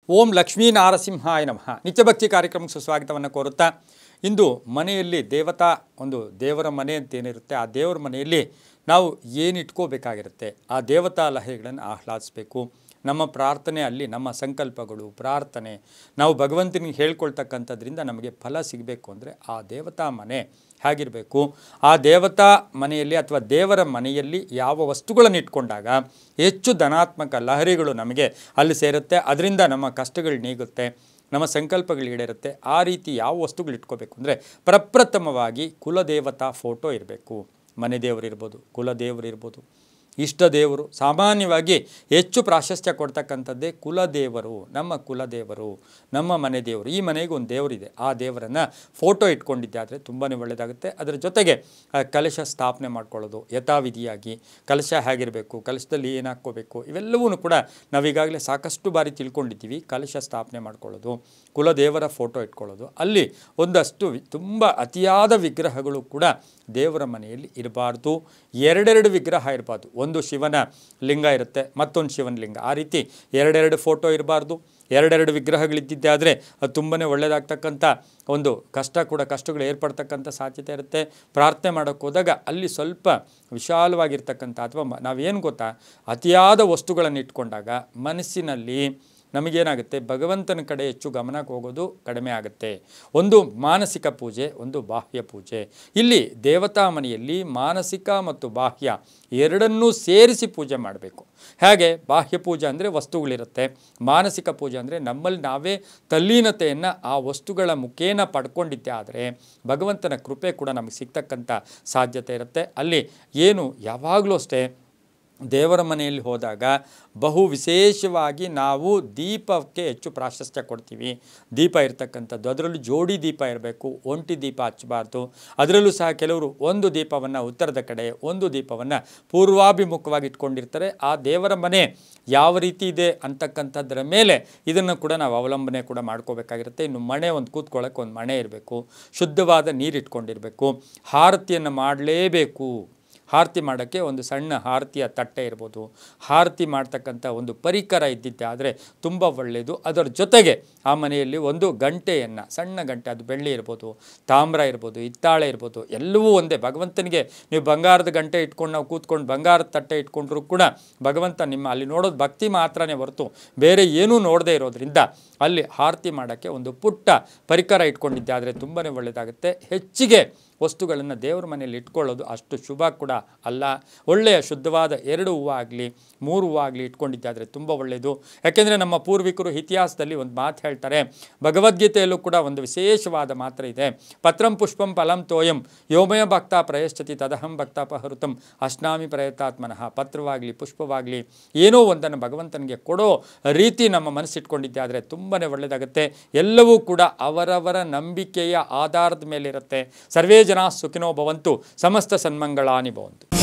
ಓಂ ಲಕ್ಷ್ಮೀ ನಾರಸಿಂಹಾಯ ನಮಃ. ನಿತ್ಯಭಕ್ತಿ ಕಾರ್ಯಕ್ರಮಕ್ಕೆ ಸುಸ್ವಾಗತವನ್ನು ಕೋರುತ್ತಾ, ಇಂದು ಮನೆಯಲ್ಲಿ ದೇವರ ಮನೆ ಅಂತೇನಿರುತ್ತೆ, ಆ ದೇವರ ಮನೆಯಲ್ಲಿ ನಾವು ಏನು ಇಟ್ಕೋಬೇಕಾಗಿರುತ್ತೆ, ಆ ದೇವತಾ ಲಹರಿಗಳನ್ನು ಆಹ್ಲಾದಿಸಬೇಕು. ನಮ್ಮ ಪ್ರಾರ್ಥನೆ ಅಲ್ಲಿ ನಮ್ಮ ಸಂಕಲ್ಪಗಳು ಪ್ರಾರ್ಥನೆ ನಾವು ಭಗವಂತನಿಗೆ ಹೇಳ್ಕೊಳ್ತಕ್ಕಂಥದ್ರಿಂದ ನಮಗೆ ಫಲ ಸಿಗಬೇಕು ಅಂದರೆ ಆ ದೇವತಾ ಮನೆ ಹೇಗಿರಬೇಕು, ಆ ದೇವತಾ ಮನೆಯಲ್ಲಿ ಅಥವಾ ದೇವರ ಮನೆಯಲ್ಲಿ ಯಾವ ವಸ್ತುಗಳನ್ನು ಇಟ್ಕೊಂಡಾಗ ಹೆಚ್ಚು ಧನಾತ್ಮಕ ಲಹರಿಗಳು ನಮಗೆ ಅಲ್ಲಿ ಸೇರುತ್ತೆ, ಅದರಿಂದ ನಮ್ಮ ಕಷ್ಟಗಳು ನೀಗುತ್ತೆ, ನಮ್ಮ ಸಂಕಲ್ಪಗಳು ಈಡೇರುತ್ತೆ. ಆ ರೀತಿ ಯಾವ ವಸ್ತುಗಳು ಇಟ್ಕೋಬೇಕು ಅಂದರೆ ಪ್ರಪ್ರಥಮವಾಗಿ ಕುಲದೇವತಾ ಫೋಟೋ ಇರಬೇಕು. ಮನೆ ದೇವರು ಇರ್ಬೋದು, ಕುಲದೇವರು ಇರ್ಬೋದು, ಇಷ್ಟ ದೇವರು. ಸಾಮಾನ್ಯವಾಗಿ ಹೆಚ್ಚು ಪ್ರಾಶಸ್ತ್ಯ ಕೊಡ್ತಕ್ಕಂಥದ್ದೇ ಕುಲದೇವರು. ನಮ್ಮ ಕುಲದೇವರು, ನಮ್ಮ ಮನೆ ದೇವರು. ಈ ಮನೆಗೆ ಒಂದು ದೇವರಿದೆ, ಆ ದೇವರನ್ನು ಫೋಟೋ ಇಟ್ಕೊಂಡಿದ್ದೆ ಆದರೆ ತುಂಬಾ ಒಳ್ಳೆಯದಾಗುತ್ತೆ. ಅದರ ಜೊತೆಗೆ ಕಲಶ ಸ್ಥಾಪನೆ ಮಾಡ್ಕೊಳ್ಳೋದು ಯಥಾವಿಧಿಯಾಗಿ. ಕಲಶ ಹೇಗಿರಬೇಕು, ಕಲಶದಲ್ಲಿ ಏನು ಹಾಕ್ಕೋಬೇಕು, ಇವೆಲ್ಲವೂ ಕೂಡ ನಾವೀಗಾಗಲೇ ಸಾಕಷ್ಟು ಬಾರಿ ತಿಳ್ಕೊಂಡಿದ್ದೀವಿ. ಕಲಶ ಸ್ಥಾಪನೆ ಮಾಡ್ಕೊಳ್ಳೋದು, ಕುಲದೇವರ ಫೋಟೋ ಇಟ್ಕೊಳ್ಳೋದು, ಅಲ್ಲಿ ಒಂದಷ್ಟು ತುಂಬ ಅತಿಯಾದ ವಿಗ್ರಹಗಳು ಕೂಡ ದೇವರ ಮನೆಯಲ್ಲಿ ಇರಬಾರ್ದು. ಎರಡೆರಡು ವಿಗ್ರಹ ಇರಬಾರ್ದು. ಒಂದು ಶಿವನ ಲಿಂಗ ಇರುತ್ತೆ, ಮತ್ತೊಂದು ಶಿವನ ಲಿಂಗ. ಆ ರೀತಿ ಎರಡೆರಡು ಫೋಟೋ ಇರಬಾರ್ದು. ಎರಡೆರಡು ವಿಗ್ರಹಗಳಿದ್ದಿದ್ದೆ ಆದರೆ ಅದು ತುಂಬನೇ ಒಳ್ಳೆಯದಾಗ್ತಕ್ಕಂಥ ಒಂದು ಕಷ್ಟಗಳು ಏರ್ಪಡ್ತಕ್ಕಂಥ ಸಾಧ್ಯತೆ ಇರುತ್ತೆ. ಪ್ರಾರ್ಥನೆ ಮಾಡೋಕ್ಕೆ ಹೋದಾಗ ಅಲ್ಲಿ ಸ್ವಲ್ಪ ವಿಶಾಲವಾಗಿರ್ತಕ್ಕಂಥ ಅಥವಾ ನಾವೇನು ಗೊತ್ತಾ, ಅತಿಯಾದ ವಸ್ತುಗಳನ್ನು ಇಟ್ಕೊಂಡಾಗ ಮನಸ್ಸಿನಲ್ಲಿ ನಮಗೇನಾಗುತ್ತೆ, ಭಗವಂತನ ಕಡೆ ಹೆಚ್ಚು ಗಮನಕ್ಕೆ ಹೋಗೋದು ಕಡಿಮೆ ಆಗುತ್ತೆ. ಒಂದು ಮಾನಸಿಕ ಪೂಜೆ, ಒಂದು ಬಾಹ್ಯ ಪೂಜೆ. ಇಲ್ಲಿ ದೇವತಾ ಮನೆಯಲ್ಲಿ ಮಾನಸಿಕ ಮತ್ತು ಬಾಹ್ಯ ಎರಡನ್ನೂ ಸೇರಿಸಿ ಪೂಜೆ ಮಾಡಬೇಕು. ಹಾಗೆ ಬಾಹ್ಯ ಪೂಜೆ ಅಂದರೆ ವಸ್ತುಗಳಿರುತ್ತೆ, ಮಾನಸಿಕ ಪೂಜೆ ಅಂದರೆ ನಮ್ಮಲ್ಲಿ ನಾವೇ ತಲ್ಲೀನತೆಯನ್ನು ಆ ವಸ್ತುಗಳ ಮುಖೇನ ಪಡ್ಕೊಂಡಿದ್ದೆ ಆದರೆ ಭಗವಂತನ ಕೃಪೆ ಕೂಡ ನಮಗೆ ಸಿಗ್ತಕ್ಕಂಥ ಸಾಧ್ಯತೆ ಇರುತ್ತೆ. ಅಲ್ಲಿ ಏನು ಯಾವಾಗಲೂ ಅಷ್ಟೇ ದೇವರ ಮನೆಯಲ್ಲಿ ಹೋದಾಗ ಬಹು ವಿಶೇಷವಾಗಿ ನಾವು ದೀಪಕ್ಕೆ ಹೆಚ್ಚು ಪ್ರಾಶಸ್ತ್ಯ ಕೊಡ್ತೀವಿ. ದೀಪ ಇರ್ತಕ್ಕಂಥದ್ದು, ಅದರಲ್ಲೂ ಜೋಡಿ ದೀಪ ಇರಬೇಕು, ಒಂಟಿ ದೀಪ ಹಚ್ಚಬಾರ್ದು. ಅದರಲ್ಲೂ ಸಹ ಕೆಲವರು ಒಂದು ದೀಪವನ್ನು ಉತ್ತರದ ಕಡೆ, ಒಂದು ದೀಪವನ್ನು ಪೂರ್ವಾಭಿಮುಖವಾಗಿ ಇಟ್ಕೊಂಡಿರ್ತಾರೆ. ಆ ದೇವರ ಮನೆ ಯಾವ ರೀತಿ ಇದೆ ಅಂತಕ್ಕಂಥದ್ರ ಮೇಲೆ ಇದನ್ನು ಕೂಡ ನಾವು ಅವಲಂಬನೆ ಕೂಡ ಮಾಡ್ಕೋಬೇಕಾಗಿರುತ್ತೆ. ಇನ್ನು ಮಣೆ ಒಂದು ಕೂತ್ಕೊಳ್ಳೋಕ್ಕೆ ಒಂದು ಮಣೆ ಇರಬೇಕು, ಶುದ್ಧವಾದ ನೀರು ಇಟ್ಕೊಂಡಿರಬೇಕು, ಆರತಿಯನ್ನು ಮಾಡಲೇಬೇಕು. ಆರತಿ ಮಾಡೋಕ್ಕೆ ಒಂದು ಸಣ್ಣ ಆರತಿಯ ತಟ್ಟೆ ಇರ್ಬೋದು, ಆರತಿ ಮಾಡ್ತಕ್ಕಂಥ ಒಂದು ಪರಿಕರ ಇದ್ದಿದ್ದೆ ಆದರೆ ತುಂಬ ಒಳ್ಳೆಯದು. ಅದರ ಜೊತೆಗೆ ಆ ಮನೆಯಲ್ಲಿ ಒಂದು ಗಂಟೆಯನ್ನು, ಸಣ್ಣ ಗಂಟೆ, ಅದು ಬೆಳ್ಳಿ ಇರ್ಬೋದು, ತಾಮ್ರ ಇರ್ಬೋದು, ಹಿತ್ತಾಳೆ ಇರ್ಬೋದು, ಎಲ್ಲವೂ ಒಂದೇ. ಭಗವಂತನಿಗೆ ನೀವು ಬಂಗಾರದ ಗಂಟೆ ಇಟ್ಕೊಂಡು ನಾವು ಕೂತ್ಕೊಂಡು ಬಂಗಾರದ ತಟ್ಟೆ ಇಟ್ಕೊಂಡ್ರೂ ಕೂಡ ಭಗವಂತ ನಿಮ್ಮ ಅಲ್ಲಿ ನೋಡೋದು ಭಕ್ತಿ ಮಾತ್ರನೇ ಹೊರತು ಬೇರೆ ಏನೂ ನೋಡದೇ ಇರೋದ್ರಿಂದ ಅಲ್ಲಿ ಆರತಿ ಮಾಡೋಕ್ಕೆ ಒಂದು ಪುಟ್ಟ ಪರಿಕರ ಇಟ್ಕೊಂಡಿದ್ದೆ ಆದರೆ ತುಂಬಾ ಒಳ್ಳೆಯದಾಗುತ್ತೆ. ಹೆಚ್ಚಿಗೆ ವಸ್ತುಗಳನ್ನು ದೇವರ ಮನೆಯಲ್ಲಿ ಇಟ್ಕೊಳ್ಳೋದು ಅಷ್ಟು ಶುಭ ಕೂಡ ಅಲ್ಲ. ಒಳ್ಳೆಯ ಶುದ್ಧವಾದ 2 ಹೂವು ಆಗಲಿ 3 ಹೂವು ಆಗಲಿ ಇಟ್ಕೊಂಡಿದ್ದೆ ಆದರೆ ತುಂಬ ಒಳ್ಳೆಯದು. ಯಾಕೆಂದರೆ ನಮ್ಮ ಪೂರ್ವಿಕರು ಇತಿಹಾಸದಲ್ಲಿ ಒಂದು ಮಾತು ಹೇಳ್ತಾರೆ, ಭಗವದ್ಗೀತೆಯಲ್ಲೂ ಕೂಡ ಒಂದು ವಿಶೇಷವಾದ ಮಾತ್ರ ಇದೆ. ಪತ್ರಂ ಪುಷ್ಪಂ ಫಲಂ ತೋಯಂ ಯೋಮಯ ಭಕ್ತ ಪ್ರಯಶ್ಚತಿ ತದಹಂ ಭಕ್ತ ಪಹೃತಂ ಅಶ್ನಾಮಿ ಪ್ರಯತಾತ್ಮನಃ. ಪತ್ರವಾಗಲಿ ಪುಷ್ಪವಾಗಲಿ ಏನೋ ಒಂದನ್ನು ಭಗವಂತನಿಗೆ ಕೊಡೋ ರೀತಿ ನಮ್ಮ ಮನಸ್ಸಿಟ್ಕೊಂಡಿದ್ದೆ ಆದರೆ ತುಂಬಾ ಒಳ್ಳೆಯದಾಗುತ್ತೆ. ಎಲ್ಲವೂ ಕೂಡ ಅವರವರ ನಂಬಿಕೆಯ ಆಧಾರದ ಮೇಲಿರುತ್ತೆ. ಸರ್ವೇ ಜನ ಸುಖಿನೋ ಭವಂತು, ಸಮಸ್ತ ಸನ್ಮಂಗಳಾನಿ ಭವಂತು.